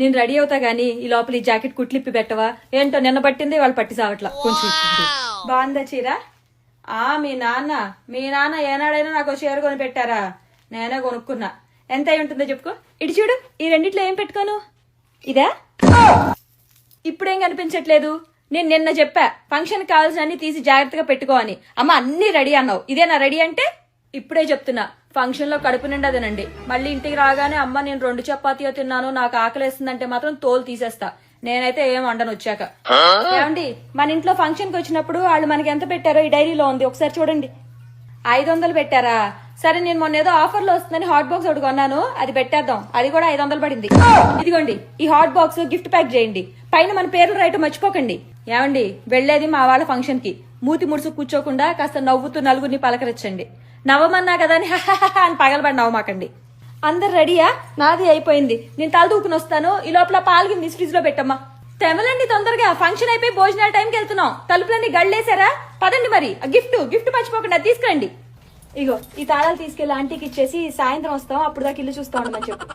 నేను రెడీ అవుతా గానీ ఈ లోపల ఈ జాకెట్ కుట్లిప్పి పెట్టవా? ఏంటో నిన్న పట్టింది వాళ్ళు పట్టి సావట్లా. కొంచెం బాగుందా చీర? మీ నాన్న ఏనాడైనా నాకు చీర కొని పెట్టారా? నేనే కొనుక్కున్నా. ఎంత అయి ఉంటుందో చెప్పుకో. ఇటు చూడు, ఈ రెండిట్లో ఏం పెట్టుకోను? ఇదా? ఇప్పుడేం కనిపించట్లేదు. నేను నిన్న చెప్పా ఫంక్షన్ కావాల్సిన అన్ని తీసి జాగ్రత్తగా పెట్టుకో అని. అమ్మ అన్ని రెడీ అన్నావు, ఇదేనా రెడీ అంటే? ఇప్పుడే చెప్తున్నా, ఫంక్షన్ లో కడుపు నిండా తినండి. మళ్ళీ ఇంటికి రాగానే అమ్మ నేను 2 చపాతీయో తిన్నాను నాకు ఆకలేస్తుందంటే మాత్రం తోలు తీసేస్తా. నేనైతే ఏం వండను వచ్చాక. ఏమండి, మన ఇంట్లో ఫంక్షన్ కి వచ్చినప్పుడు వాళ్ళు మనకి ఎంత పెట్టారో ఈ డైరీలో ఉంది, ఒకసారి చూడండి. 500 పెట్టారా? సరే, నేను మొన్న ఏదో ఆఫర్ లో వస్తుందని హాట్ బాక్స్ ఒకటి కొన్నాను, అది పెట్టేద్దాం. అది కూడా 500 పడింది. ఇదిగోండి, ఈ హాట్ బాక్స్ గిఫ్ట్ ప్యాక్ చేయండి. పైన మన పేర్లు రాయటం మర్చిపోకండి. ఏమండి, వెళ్లేది మా వాళ్ళ ఫంక్షన్ కి. మూతి ముడుసు కూర్చోకుండా కాస్త నవ్వుతూ నలుగురిని పలకరించండి. నవ్వమన్నా కదా అని అని పగలబడి నవ్వమాకండి. అందరు రెడీయా? నాది అయిపోయింది. నేను తల దూకుని వస్తాను. ఈ లోపల పాల్గొని ఫ్రిడ్జ్ లో పెట్టమ్మా. తెమలండి తొందరగా, ఫంక్షన్ అయిపోయి భోజనాల టైంకి వెళ్తున్నాం. తలుపులన్నీ గళ్ళేసారా? పదండి మరి. గిఫ్ట్ మర్చిపోకుండా తీసుకురండి. ఇగో ఈ తాళాలు తీసుకెళ్లి ఆంటీకి ఇచ్చేసి సాయంత్రం వస్తాం. అప్పుడు దాకా ఇల్లు చూస్తా ఉండమని చెప్పు.